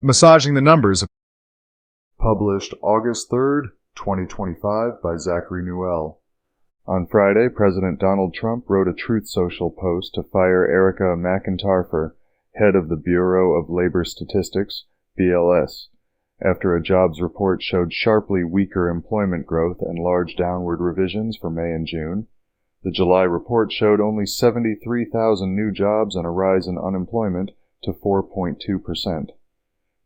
Massaging the Numbers. Published August 3rd, 2025 by Zachary Newell. On Friday, President Donald Trump wrote a Truth Social post to fire Erica McEntarfer, head of the Bureau of Labor Statistics, BLS, after a jobs report showed sharply weaker employment growth and large downward revisions for May and June. The July report showed only 73,000 new jobs and a rise in unemployment to 4.2%.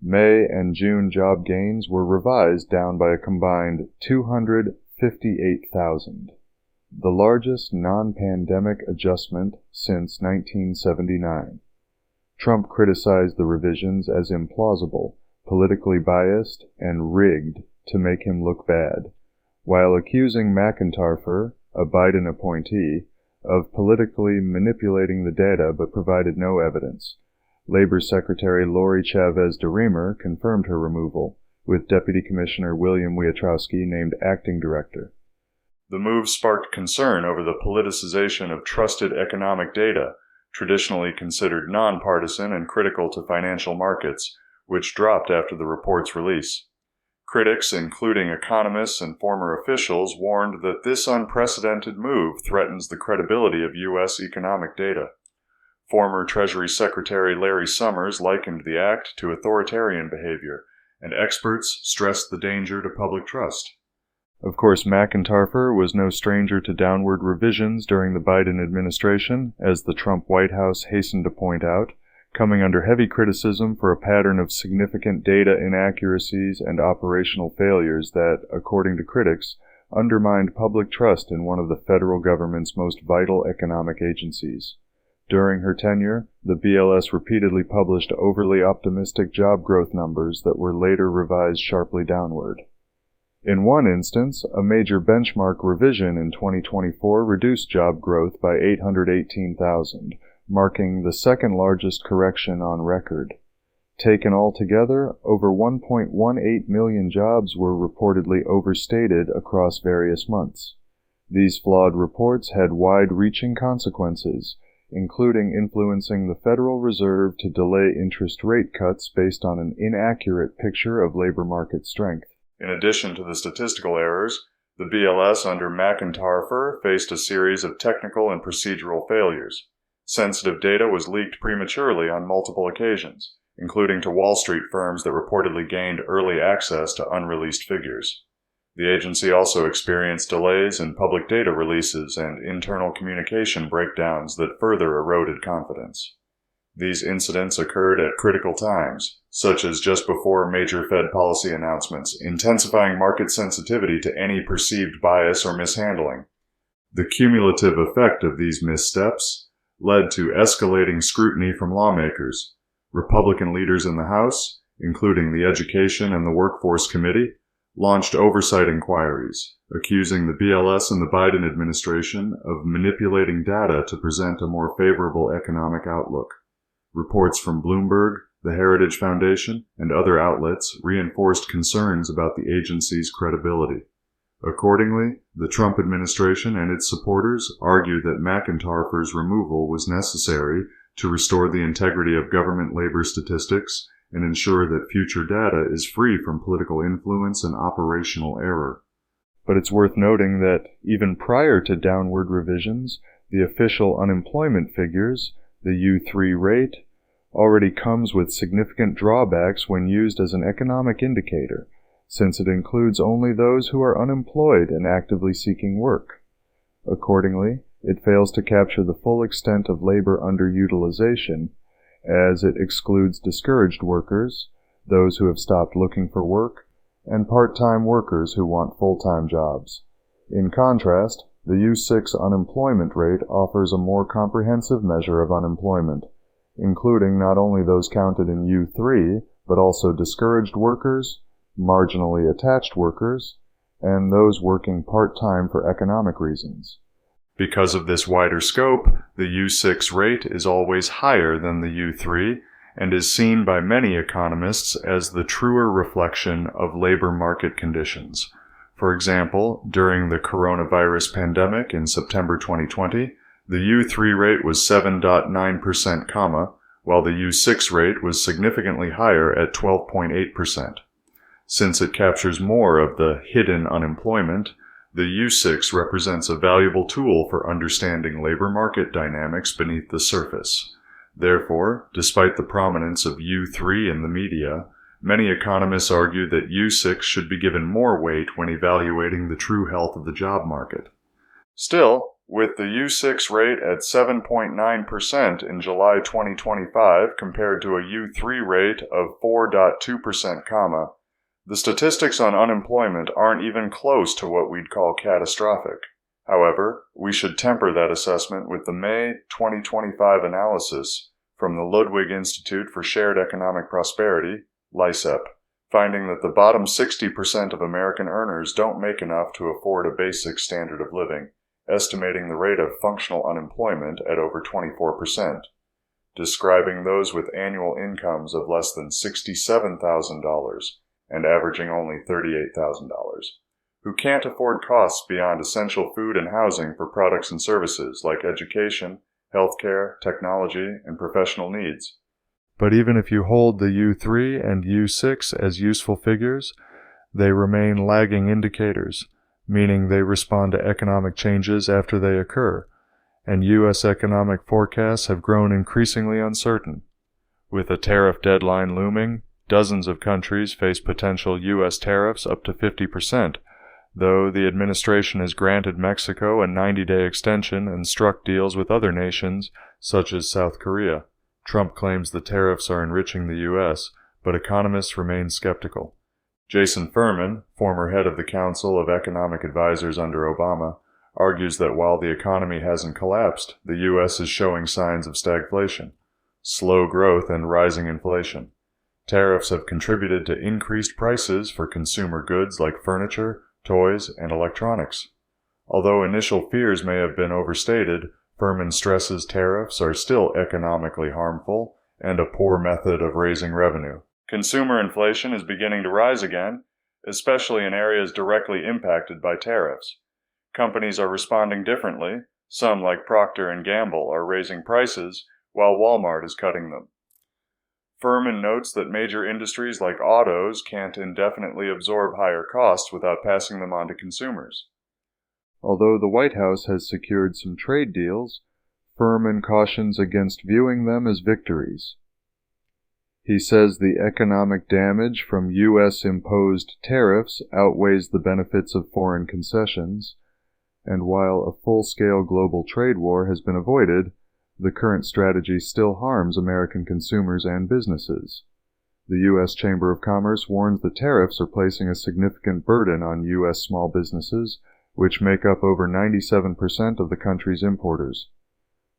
May and June job gains were revised down by a combined 258,000, the largest non-pandemic adjustment since 1979. Trump criticized the revisions as implausible, politically biased, and rigged to make him look bad, while accusing McEntarfer, a Biden appointee, of politically manipulating the data but provided no evidence. Labor Secretary Lori Chavez DeRemer confirmed her removal, with Deputy Commissioner William Wietrowski named acting director. The move sparked concern over the politicization of trusted economic data, traditionally considered nonpartisan and critical to financial markets, which dropped after the report's release. Critics, including economists and former officials, warned that this unprecedented move threatens the credibility of U.S. economic data. Former Treasury Secretary Larry Summers likened the act to authoritarian behavior, and experts stressed the danger to public trust. Of course, McEntarfer was no stranger to downward revisions during the Biden administration, as the Trump White House hastened to point out, coming under heavy criticism for a pattern of significant data inaccuracies and operational failures that, according to critics, undermined public trust in one of the federal government's most vital economic agencies. During her tenure, the BLS repeatedly published overly optimistic job growth numbers that were later revised sharply downward. In one instance, a major benchmark revision in 2024 reduced job growth by 818,000, marking the second largest correction on record. Taken altogether, over 1.18 million jobs were reportedly overstated across various months. These flawed reports had wide-reaching consequences, including influencing the Federal Reserve to delay interest rate cuts based on an inaccurate picture of labor market strength. In addition to the statistical errors, the BLS under McEntarfer faced a series of technical and procedural failures. Sensitive data was leaked prematurely on multiple occasions, including to Wall Street firms that reportedly gained early access to unreleased figures. The agency also experienced delays in public data releases and internal communication breakdowns that further eroded confidence. These incidents occurred at critical times, such as just before major Fed policy announcements, intensifying market sensitivity to any perceived bias or mishandling. The cumulative effect of these missteps led to escalating scrutiny from lawmakers. Republican leaders in the House, including the Education and the Workforce Committee, launched oversight inquiries, accusing the BLS and the Biden administration of manipulating data to present a more favorable economic outlook. Reports from Bloomberg, the Heritage Foundation, and other outlets reinforced concerns about the agency's credibility. Accordingly, the Trump administration and its supporters argued that McEntarfer's removal was necessary to restore the integrity of government labor statistics and ensure that future data is free from political influence and operational error. But it's worth noting that, even prior to downward revisions, the official unemployment figures, the U3 rate, already comes with significant drawbacks when used as an economic indicator, since it includes only those who are unemployed and actively seeking work. Accordingly, it fails to capture the full extent of labor underutilization, as it excludes discouraged workers, those who have stopped looking for work, and part-time workers who want full-time jobs. In contrast, the U6 unemployment rate offers a more comprehensive measure of unemployment, including not only those counted in U3, but also discouraged workers, marginally attached workers, and those working part-time for economic reasons. Because of this wider scope, the U6 rate is always higher than the U3 and is seen by many economists as the truer reflection of labor market conditions. For example, during the coronavirus pandemic in September 2020, the U3 rate was 7.9%, while the U6 rate was significantly higher at 12.8%. Since it captures more of the hidden unemployment, the U6 represents a valuable tool for understanding labor market dynamics beneath the surface. Therefore, despite the prominence of U3 in the media, many economists argue that U6 should be given more weight when evaluating the true health of the job market. Still, with the U6 rate at 7.9% in July 2025 compared to a U3 rate of 4.2%, the statistics on unemployment aren't even close to what we'd call catastrophic. However, we should temper that assessment with the May 2025 analysis from the Ludwig Institute for Shared Economic Prosperity, LICEP, finding that the bottom 60% of American earners don't make enough to afford a basic standard of living, estimating the rate of functional unemployment at over 24%, describing those with annual incomes of less than $67,000 and averaging only $38,000, who can't afford costs beyond essential food and housing for products and services like education, healthcare, technology, and professional needs. But even if you hold the U3 and U6 as useful figures, they remain lagging indicators, meaning they respond to economic changes after they occur, and U.S. economic forecasts have grown increasingly uncertain. With a tariff deadline looming, dozens of countries face potential U.S. tariffs up to 50%, though the administration has granted Mexico a 90-day extension and struck deals with other nations, such as South Korea. Trump claims the tariffs are enriching the U.S., but economists remain skeptical. Jason Furman, former head of the Council of Economic Advisors under Obama, argues that while the economy hasn't collapsed, the U.S. is showing signs of stagflation, slow growth, and rising inflation. Tariffs have contributed to increased prices for consumer goods like furniture, toys, and electronics. Although initial fears may have been overstated, Furman stresses tariffs are still economically harmful and a poor method of raising revenue. Consumer inflation is beginning to rise again, especially in areas directly impacted by tariffs. Companies are responding differently. Some, like Procter & Gamble, are raising prices, while Walmart is cutting them. Furman notes that major industries like autos can't indefinitely absorb higher costs without passing them on to consumers. Although the White House has secured some trade deals, Furman cautions against viewing them as victories. He says the economic damage from U.S.-imposed tariffs outweighs the benefits of foreign concessions, and while a full-scale global trade war has been avoided, the current strategy still harms American consumers and businesses. The U.S. Chamber of Commerce warns that tariffs are placing a significant burden on U.S. small businesses, which make up over 97% of the country's importers.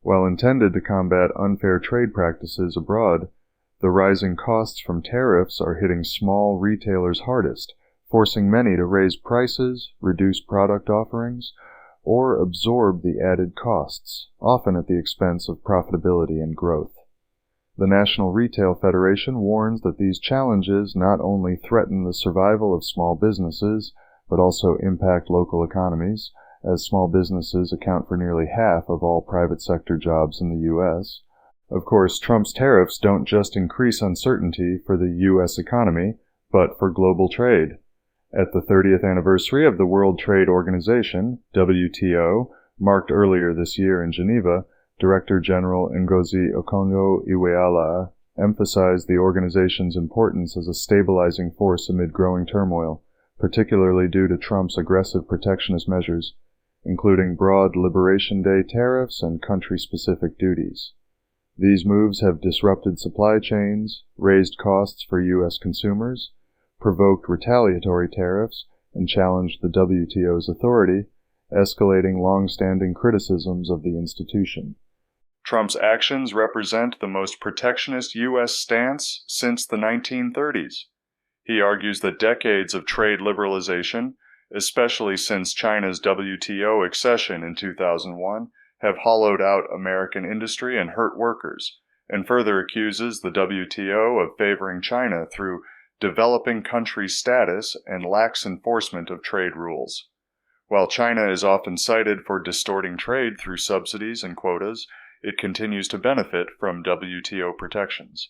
While intended to combat unfair trade practices abroad, the rising costs from tariffs are hitting small retailers hardest, forcing many to raise prices, reduce product offerings, or absorb the added costs, often at the expense of profitability and growth. The National Retail Federation warns that these challenges not only threaten the survival of small businesses, but also impact local economies, as small businesses account for nearly half of all private sector jobs in the U.S. Of course, Trump's tariffs don't just increase uncertainty for the U.S. economy, but for global trade. At the 30th anniversary of the World Trade Organization, WTO, marked earlier this year in Geneva, Director General Ngozi Okonjo-Iweala emphasized the organization's importance as a stabilizing force amid growing turmoil, particularly due to Trump's aggressive protectionist measures, including broad Liberation Day tariffs and country-specific duties. These moves have disrupted supply chains, raised costs for U.S. consumers, provoked retaliatory tariffs, and challenged the WTO's authority, escalating long-standing criticisms of the institution. Trump's actions represent the most protectionist U.S. stance since the 1930s. He argues that decades of trade liberalization, especially since China's WTO accession in 2001, have hollowed out American industry and hurt workers, and further accuses the WTO of favoring China through developing country status and lax enforcement of trade rules. While China is often cited for distorting trade through subsidies and quotas, it continues to benefit from WTO protections.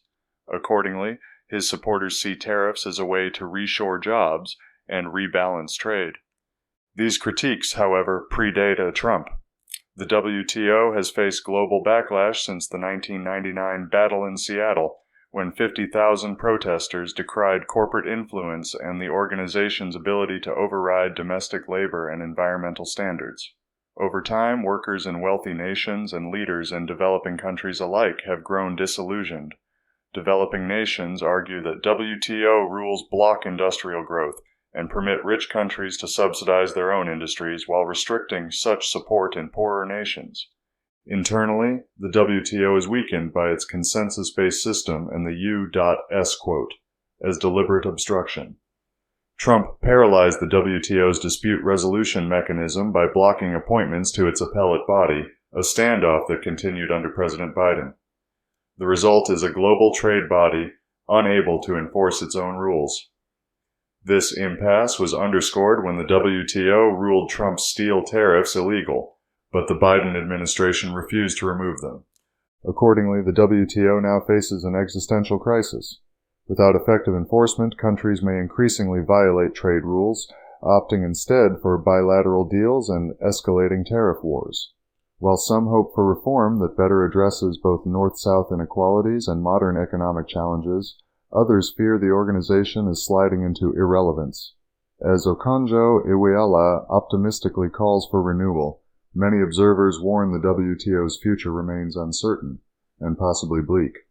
Accordingly, his supporters see tariffs as a way to reshore jobs and rebalance trade. These critiques, however, predate Trump. The WTO has faced global backlash since the 1999 battle in Seattle, when 50,000 protesters decried corporate influence and the organization's ability to override domestic labor and environmental standards. Over time, workers in wealthy nations and leaders in developing countries alike have grown disillusioned. Developing nations argue that WTO rules block industrial growth and permit rich countries to subsidize their own industries while restricting such support in poorer nations. Internally, the WTO is weakened by its consensus-based system and the U.S. quote as deliberate obstruction. Trump paralyzed the WTO's dispute resolution mechanism by blocking appointments to its appellate body, a standoff that continued under President Biden. The result is a global trade body unable to enforce its own rules. This impasse was underscored when the WTO ruled Trump's steel tariffs illegal, but the Biden administration refused to remove them. Accordingly, the WTO now faces an existential crisis. Without effective enforcement, countries may increasingly violate trade rules, opting instead for bilateral deals and escalating tariff wars. While some hope for reform that better addresses both North-South inequalities and modern economic challenges, others fear the organization is sliding into irrelevance. As Okonjo Iweala optimistically calls for renewal, many observers warn the WTO's future remains uncertain and possibly bleak.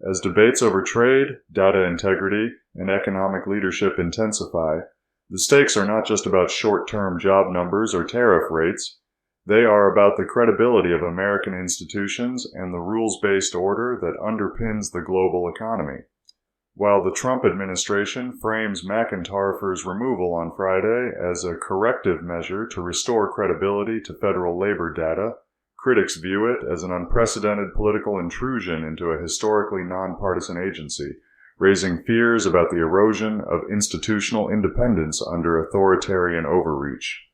As debates over trade, data integrity, and economic leadership intensify, the stakes are not just about short-term job numbers or tariff rates. They are about the credibility of American institutions and the rules-based order that underpins the global economy. While the Trump administration frames McEntarfer's removal on Friday as a corrective measure to restore credibility to federal labor data, critics view it as an unprecedented political intrusion into a historically nonpartisan agency, raising fears about the erosion of institutional independence under authoritarian overreach.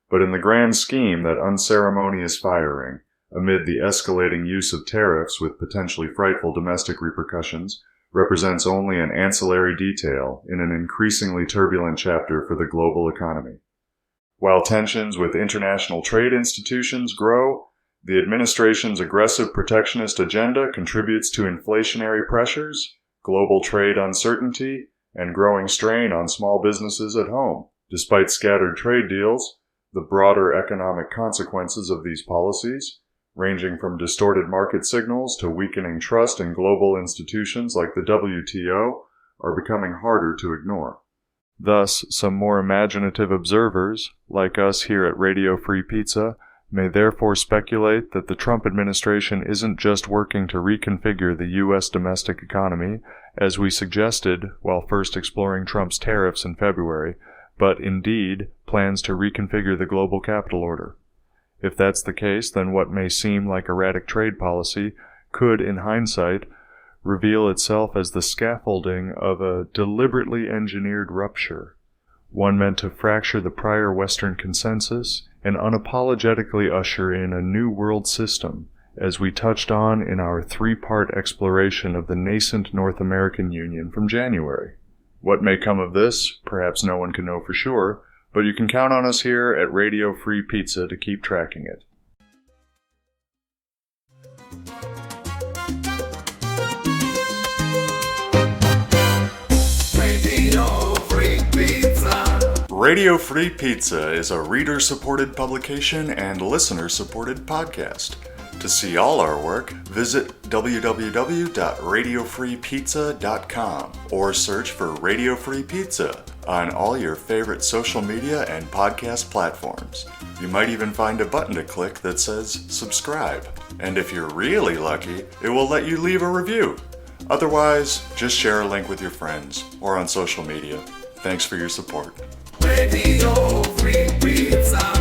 But in the grand scheme, that unceremonious firing, amid the escalating use of tariffs with potentially frightful domestic repercussions, represents only an ancillary detail in an increasingly turbulent chapter for the global economy. While tensions with international trade institutions grow, the administration's aggressive protectionist agenda contributes to inflationary pressures, global trade uncertainty, and growing strain on small businesses at home. Despite scattered trade deals, the broader economic consequences of these policies, ranging from distorted market signals to weakening trust in global institutions like the WTO, are becoming harder to ignore. Thus, some more imaginative observers, like us here at Radio Free Pizza, may therefore speculate that the Trump administration isn't just working to reconfigure the U.S. domestic economy, as we suggested while first exploring Trump's tariffs in February, but indeed plans to reconfigure the global capital order. If that's the case, then what may seem like erratic trade policy could, in hindsight, reveal itself as the scaffolding of a deliberately engineered rupture, one meant to fracture the prior Western consensus and unapologetically usher in a new world system, as we touched on in our three-part exploration of the nascent North American Union from January. What may come of this, perhaps no one can know for sure, but you can count on us here at Radio Free Pizza to keep tracking it. Radio Free Pizza. Radio Free Pizza is a reader-supported publication and listener-supported podcast. To see all our work, visit www.radiofreepizza.com or search for Radio Free Pizza on all your favorite social media and podcast platforms. You might even find a button to click that says subscribe. And if you're really lucky, it will let you leave a review. Otherwise, just share a link with your friends or on social media. Thanks for your support. Radio Free Pizza.